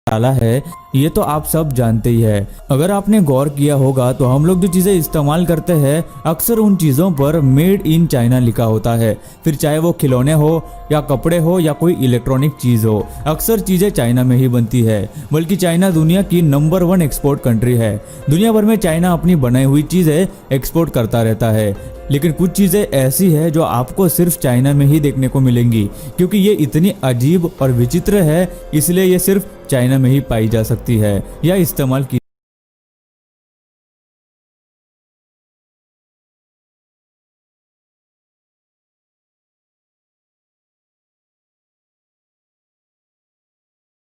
डाला है ये तो आप सब जानते ही है। अगर आपने गौर किया होगा तो हम लोग जो चीजें इस्तेमाल करते हैं अक्सर उन चीजों पर मेड इन चाइना लिखा होता है। फिर चाहे वो खिलौने हो या कपड़े हो या कोई इलेक्ट्रॉनिक चीज हो, अक्सर चीजें चाइना में ही बनती है। बल्कि चाइना दुनिया की नंबर 1 एक्सपोर्ट कंट्री है। दुनिया भर में चाइना अपनी बनाई हुई चीजें एक्सपोर्ट करता रहता है। लेकिन कुछ चीजें ऐसी है जो आपको सिर्फ चाइना में ही देखने को मिलेंगी, क्योंकि ये इतनी अजीब और विचित्र है, इसलिए ये सिर्फ चाइना में ही पाई जा सकती है या इस्तेमाल की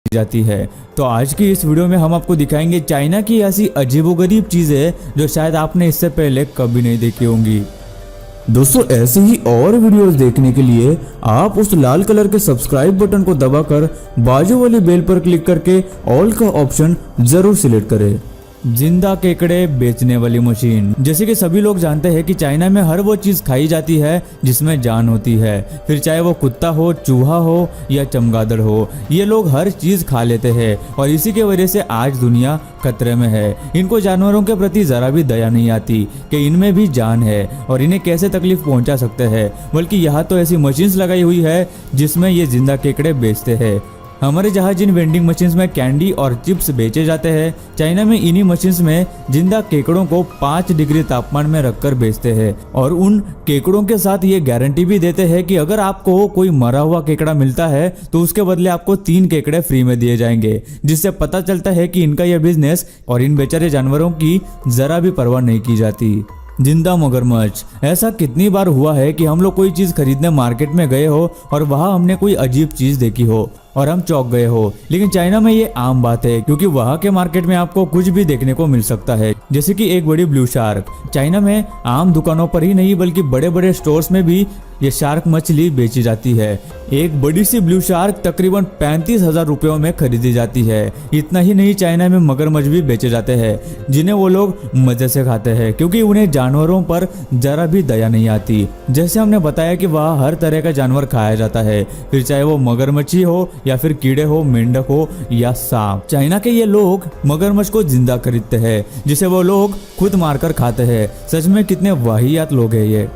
जाती है। तो आज की इस वीडियो में हम आपको दिखाएंगे चाइना की ऐसी अजीबोगरीब चीजें जो शायद आपने इससे पहले कभी नहीं देखी होंगी। दोस्तों, ऐसे ही और वीडियोस देखने के लिए आप उस लाल कलर के सब्सक्राइब बटन को दबाकर बाजू वाली बेल पर क्लिक करके ऑल का ऑप्शन जरूर सिलेक्ट करें। जिंदा केकड़े बेचने वाली मशीन। जैसे कि सभी लोग जानते हैं कि चाइना में हर वो चीज खाई जाती है जिसमें जान होती है। फिर चाहे वो कुत्ता हो, चूहा हो या चमगादड़ हो, ये लोग हर चीज खा लेते हैं और इसी के वजह से आज दुनिया खतरे में है। इनको जानवरों के प्रति जरा भी दया नहीं आती कि इनमें भी जान है और इन्हें कैसे तकलीफ पहुंचा सकते हैं। बल्कि यहाँ तो ऐसी मशीन्स लगाई हुई है जिसमें ये जिंदा केकड़े बेचते हैं। हमारे जहाँ जिन वेंडिंग मशीन्स में कैंडी और चिप्स बेचे जाते हैं, चाइना में इन्हीं मशीन्स में जिंदा केकड़ों को 5 डिग्री तापमान में रखकर बेचते हैं और उन केकड़ों के साथ ये गारंटी भी देते हैं कि अगर आपको कोई मरा हुआ केकड़ा मिलता है तो उसके बदले आपको 3 केकड़े फ्री में दिए जाएंगे। जिससे पता चलता है कि इनका यह बिजनेस और इन बेचारे जानवरों की जरा भी परवाह नहीं की जाती। जिंदा मगरमच्छ। ऐसा कितनी बार हुआ है कि हम लोग कोई चीज खरीदने मार्केट में गए हो और वहां हमने कोई अजीब चीज देखी हो और हम चौंक गए हो, लेकिन चाइना में ये आम बात है क्योंकि वहाँ के मार्केट में आपको कुछ भी देखने को मिल सकता है। जैसे कि एक बड़ी ब्लू शार्क। चाइना में आम दुकानों पर ही नहीं बल्कि बड़े बड़े स्टोर्स में भी ये शार्क मछली बेची जाती है। एक बड़ी सी ब्लू शार्क तकरीबन 35,000 रुपयों में खरीदी जाती है। इतना ही नहीं, चाइना में मगरमच्छ भी बेचे जाते हैं जिन्हें वो लोग मजे से खाते हैं क्योंकि उन्हें जानवरों पर जरा भी दया नहीं आती। जैसे हमने बताया कि वहाँ हर तरह का जानवर खाया जाता है, फिर चाहे वो मगरमच्छी हो या फिर कीड़े हो, मेंढक हो या सांप। चाइना के ये लोग मगरमच्छ को जिंदा खरीदते हैं जिसे वो लोग खुद मारकर खाते हैं। सच में कितने वाहियात लोग हैं ये।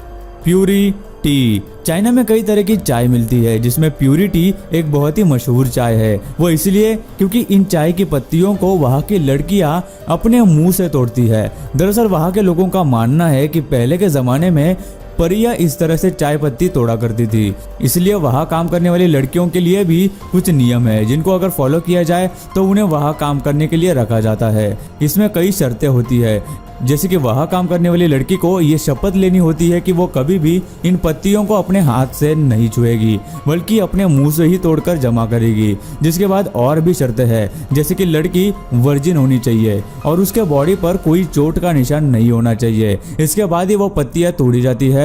Puree T. चाइना में कई तरह की चाय मिलती है जिसमें प्यूरी टी एक बहुत ही मशहूर चाय है। वो इसलिए क्योंकि इन चाय की पत्तियों को वहाँ की लड़कियाँ अपने मुंह से तोड़ती है। दरअसल वहाँ के लोगों का मानना है कि पहले के जमाने में परियां इस तरह से चाय पत्ती तोड़ा करती थी, इसलिए वहाँ काम करने वाली लड़कियों के लिए भी कुछ नियम है जिनको अगर फॉलो किया जाए तो उन्हें वहाँ काम करने के लिए रखा जाता है। इसमें कई शर्तें होती है, जैसे कि वहाँ काम करने वाली लड़की को ये शपथ लेनी होती है कि वो कभी भी इन पत्तियों को अपने हाथ से नहीं छुएगी बल्कि अपने मुंह से ही तोड़कर जमा करेगी। जिसके बाद और भी शर्तें हैं, जैसे कि लड़की वर्जिन होनी चाहिए और उसके बॉडी पर कोई चोट का निशान नहीं होना चाहिए। इसके बाद ही वो पत्तियां तोड़ी जाती है।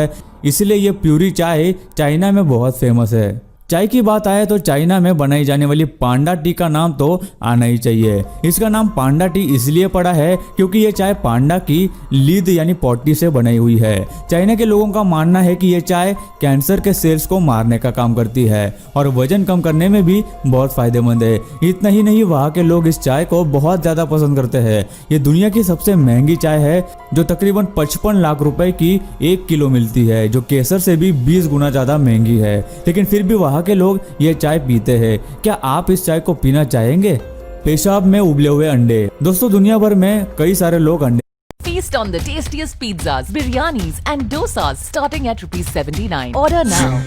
इसलिए ये प्यूरी चाय चाइना में बहुत फेमस है। चाय की बात आए तो चाइना में बनाई जाने वाली पांडा टी का नाम तो आना ही चाहिए। इसका नाम पांडा टी इसलिए पड़ा है क्योंकि ये चाय पांडा की लीद यानी पॉटी से बनाई हुई है। चाइना के लोगों का मानना है कि ये चाय कैंसर के सेल्स को मारने का काम करती है और वजन कम करने में भी बहुत फायदेमंद है। इतना ही नहीं, वहाँ के लोग इस चाय को बहुत ज्यादा पसंद करते हैं। ये दुनिया की सबसे महंगी चाय है जो तकरीबन 55 लाख रुपए की 1 किलो मिलती है, जो केसर से भी 20 गुना ज्यादा महंगी है। लेकिन फिर भी वहाँ के लोग ये चाय पीते हैं। क्या आप इस चाय को पीना चाहेंगे? पेशाब में उबले हुए अंडे। दोस्तों, दुनिया भर में कई सारे लोग अंडे Feast on the tastiest pizzas, biryanis and dosas starting at ₹79. Order now.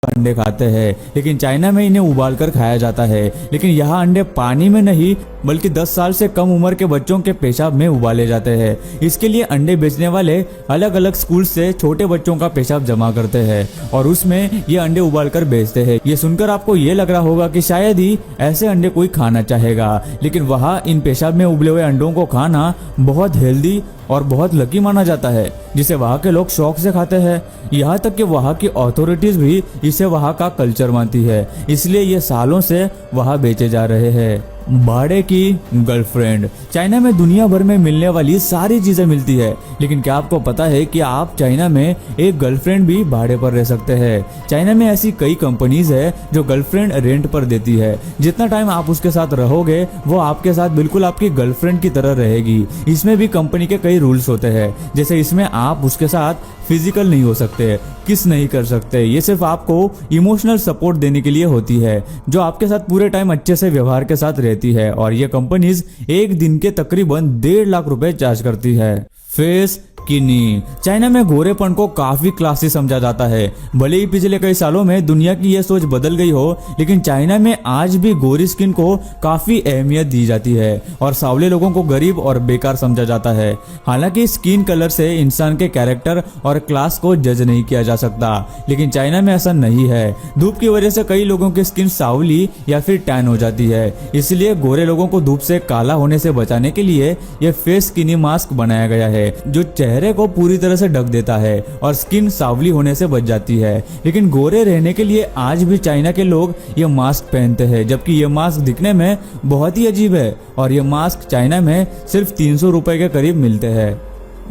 अंडे खाते हैं, लेकिन चाइना में इन्हें उबाल कर खाया जाता है। लेकिन यहाँ अंडे पानी में नहीं बल्कि 10 साल से कम उम्र के बच्चों के पेशाब में उबाले जाते हैं। इसके लिए अंडे बेचने वाले अलग अलग स्कूल से छोटे बच्चों का पेशाब जमा करते हैं और उसमें ये अंडे उबाल कर बेचते हैं। ये सुनकर आपको ये लग रहा होगा कि शायद ही ऐसे अंडे कोई खाना चाहेगा, लेकिन वहाँ इन पेशाब में उबले हुए अंडों को खाना बहुत हेल्दी और बहुत लकी माना जाता है, जिसे वहाँ के लोग शौक से खाते हैं। यहाँ तक कि वहाँ की अथॉरिटीज भी इसे वहाँ का कल्चर मानती है, इसलिए ये सालों से वहाँ बेचे जा रहे हैं। भाड़े की गर्लफ्रेंड। चाइना में दुनिया भर में मिलने वाली सारी चीजें मिलती है, लेकिन क्या आपको पता है कि आप चाइना में एक गर्लफ्रेंड भी भाड़े पर रह सकते हैं। चाइना में ऐसी कई कंपनीज है जो गर्लफ्रेंड रेंट पर देती है। जितना टाइम आप उसके साथ रहोगे वो आपके साथ बिल्कुल आपकी गर्लफ्रेंड की तरह रहेगी। इसमें भी कंपनी के कई रूल्स होते हैं, जैसे इसमें आप उसके साथ फिजिकल नहीं हो सकते, किस नहीं कर सकते। ये सिर्फ आपको इमोशनल सपोर्ट देने के लिए होती है, जो आपके साथ पूरे टाइम अच्छे से व्यवहार के साथ रहती है। और ये कंपनीज एक दिन के तकरीबन 1.5 लाख रुपए चार्ज करती है। Face skinny. चाइना में गोरेपन को काफी क्लासी समझा जाता है। भले ही पिछले कई सालों में दुनिया की यह सोच बदल गई हो, लेकिन चाइना में आज भी गोरी स्किन को काफी अहमियत दी जाती है और सांवले लोगों को गरीब और बेकार समझा जाता है। हालांकि स्किन कलर से इंसान के कैरेक्टर और क्लास को जज नहीं किया जा सकता, लेकिन चाइना में ऐसा नहीं है। धूप की वजह से कई लोगों की स्किन सांवली या फिर टैन हो जाती है, इसलिए गोरे लोगों को धूप से काला होने से बचाने के लिए यह फेस स्किनी मास्क बनाया गया है, जो चेहरे को पूरी तरह से ढक देता है और स्किन सांवली होने से बच जाती है। लेकिन गोरे रहने के लिए आज भी चाइना के लोग ये मास्क पहनते हैं, जबकि ये मास्क दिखने में बहुत ही अजीब है और ये मास्क चाइना में सिर्फ 300 रुपए के करीब मिलते हैं।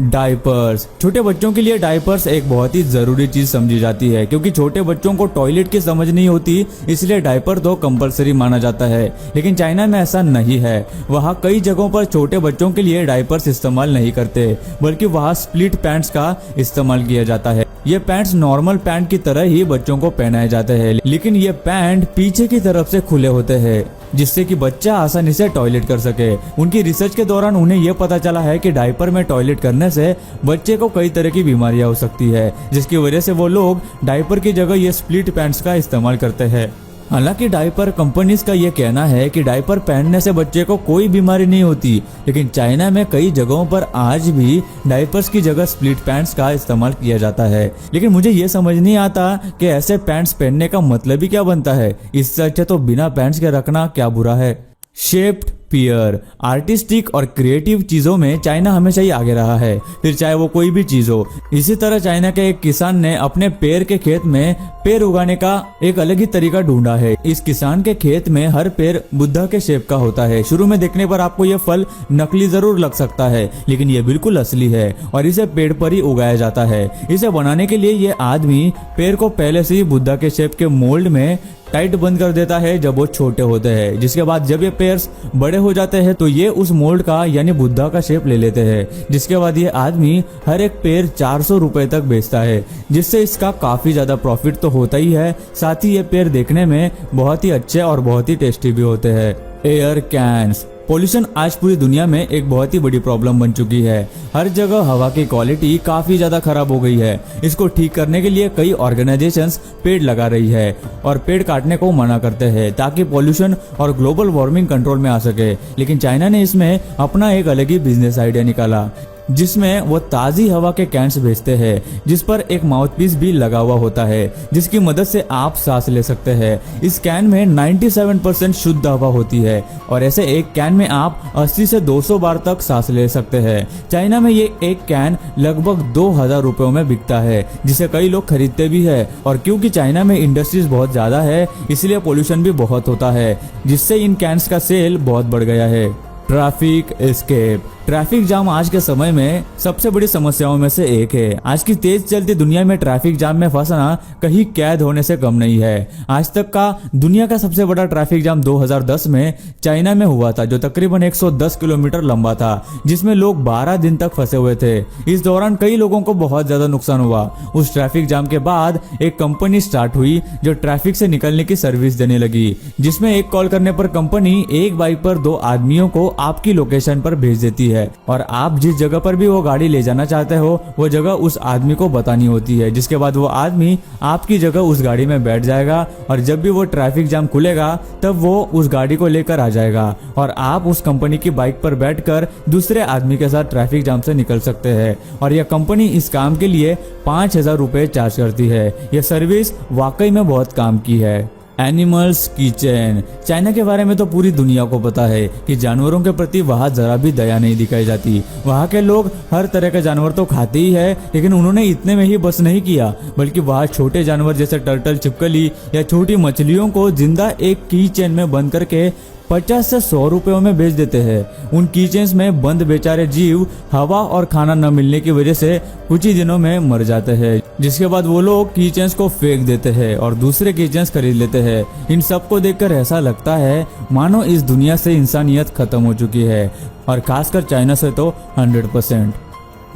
डायपर्स। छोटे बच्चों के लिए डायपर्स एक बहुत ही जरूरी चीज समझी जाती है, क्योंकि छोटे बच्चों को टॉयलेट की समझ नहीं होती, इसलिए डायपर तो कंपलसरी माना जाता है। लेकिन चाइना में ऐसा नहीं है। वहाँ कई जगहों पर छोटे बच्चों के लिए डायपर्स इस्तेमाल नहीं करते, बल्कि वहाँ स्प्लिट पैंट्स का इस्तेमाल किया जाता है। ये पैंट्स नॉर्मल पैंट की तरह ही बच्चों को पहनाए जाते हैं, लेकिन ये पैंट पीछे की तरफ से खुले होते हैं, जिससे कि बच्चा आसानी से टॉयलेट कर सके। उनकी रिसर्च के दौरान उन्हें यह पता चला है कि डायपर में टॉयलेट करने से बच्चे को कई तरह की बीमारियां हो सकती है, जिसकी वजह से वो लोग डायपर की जगह ये स्प्लिट पैंट्स का इस्तेमाल करते हैं। हालांकि डायपर कंपनीज का ये कहना है कि डायपर पहनने से बच्चे को कोई बीमारी नहीं होती, लेकिन चाइना में कई जगहों पर आज भी डायपर्स की जगह स्प्लिट पैंट्स का इस्तेमाल किया जाता है। लेकिन मुझे ये समझ नहीं आता कि ऐसे पैंट्स पहनने का मतलब ही क्या बनता है। इससे अच्छा तो बिना पैंट्स के रखना क्या बुरा है। शेप्ड पियर। आर्टिस्टिक और क्रिएटिव चीजों में चाइना हमेशा ही आगे रहा है, फिर चाहे वो कोई भी चीज हो। इसी तरह चाइना के एक किसान ने अपने पेड़ के खेत में पेड़ उगाने का एक अलग ही तरीका ढूंढा है। इस किसान के खेत में हर पेड़ बुद्धा के शेप का होता है। शुरू में देखने पर आपको यह फल नकली जरूर लग सकता है, लेकिन यह बिल्कुल असली है और इसे पेड़ पर ही उगाया जाता है। इसे बनाने के लिए ये आदमी पेड़ को पहले से ही बुद्धा के शेप के मोल्ड में टाइट बंद कर देता है जब वो छोटे होते हैं। जिसके बाद जब ये पेयर्स बड़े हो जाते हैं तो ये उस मोल्ड का यानी बुद्धा का शेप ले लेते हैं। जिसके बाद ये आदमी हर एक पेड़ 400 रुपए तक बेचता है, जिससे इसका काफी ज्यादा प्रॉफिट तो होता ही है, साथ ही ये पेड़ देखने में बहुत ही अच्छे और बहुत ही टेस्टी भी होते हैं। Air cans. पोल्यूशन आज पूरी दुनिया में एक बहुत ही बड़ी प्रॉब्लम बन चुकी है। हर जगह हवा की क्वालिटी काफी ज्यादा खराब हो गई है। इसको ठीक करने के लिए कई ऑर्गेनाइजेशंस पेड़ लगा रही है और पेड़ काटने को मना करते हैं, ताकि पोल्यूशन और ग्लोबल वार्मिंग कंट्रोल में आ सके। लेकिन चाइना ने इसमें अपना एक अलग ही बिजनेस आइडिया निकाला, जिसमें वो ताजी हवा के कैंस बेचते हैं, जिस पर एक माउथपीस भी लगा हुआ होता है, जिसकी मदद से आप सांस ले सकते हैं। इस कैन में 97% शुद्ध हवा होती है और ऐसे एक कैन में आप 80 से 200 बार तक सांस ले सकते हैं। चाइना में ये एक कैन लगभग 2000 रुपयों में बिकता है, जिसे कई लोग खरीदते भी है। और क्योंकि चाइना में इंडस्ट्रीज बहुत ज्यादा है, इसलिए पोल्यूशन भी बहुत होता है, जिससे इन कैंस का सेल बहुत बढ़ गया है। Traffic escape. ट्रैफिक जाम आज के समय में सबसे बड़ी समस्याओं में से एक है। आज की तेज चलती दुनिया में ट्रैफिक जाम में फंसना कहीं कैद होने से कम नहीं है। आज तक का दुनिया का सबसे बड़ा ट्रैफिक जाम 2010 में चाइना में हुआ था, जो तकरीबन 110 किलोमीटर लंबा था, जिसमें लोग 12 दिन तक फंसे हुए थे। इस दौरान कई लोगों को बहुत ज्यादा नुकसान हुआ। उस ट्रैफिक जाम के बाद एक कंपनी स्टार्ट हुई जो ट्रैफिक से निकलने की सर्विस देने लगी, जिसमें एक कॉल करने पर कंपनी एक बाइक पर 2 आदमियों को आपकी लोकेशन पर भेज देती है और आप जिस जगह पर भी वो गाड़ी ले जाना चाहते हो वो जगह उस आदमी को बतानी होती है। जिसके बाद वो आदमी आपकी जगह उस गाड़ी में बैठ जाएगा और जब भी वो ट्रैफिक जाम खुलेगा तब वो उस गाड़ी को लेकर आ जाएगा और आप उस कंपनी की बाइक पर बैठकर दूसरे आदमी के साथ ट्रैफिक जाम से निकल सकते हैं। और यह कंपनी इस काम के लिए 5000 रुपए चार्ज करती है। यह सर्विस वाकई में बहुत काम की है। Animals kitchen. चाइना के बारे में तो पूरी दुनिया को पता है कि जानवरों के प्रति वहाँ जरा भी दया नहीं दिखाई जाती। वहाँ के लोग हर तरह के जानवर तो खाते ही है, लेकिन उन्होंने इतने में ही बस नहीं किया, बल्कि वहाँ छोटे जानवर जैसे टर्टल, छिपकली या छोटी मछलियों को जिंदा एक की चेन में बंद करके 50 से 100 रुपयों में बेच देते हैं। उन कीचेन्स में बंद बेचारे जीव हवा और खाना न मिलने की वजह से कुछ ही दिनों में मर जाते हैं, जिसके बाद वो लोग कीचेन्स को फेंक देते हैं और दूसरे कीचेन्स खरीद लेते हैं। इन सबको देखकर ऐसा लगता है मानो इस दुनिया से इंसानियत खत्म हो चुकी है, और खासकर चाइना से तो 100%।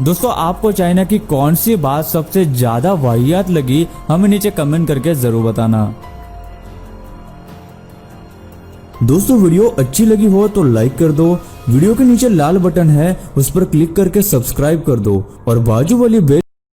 दोस्तों, आपको चाइना की कौन सी बात सबसे ज्यादा वाहियात लगी, हमें नीचे कमेंट करके जरूर बताना। दोस्तों, वीडियो अच्छी लगी हो तो लाइक कर दो, वीडियो के नीचे लाल बटन है उस पर क्लिक करके सब्सक्राइब कर दो और बाजू वाली बेल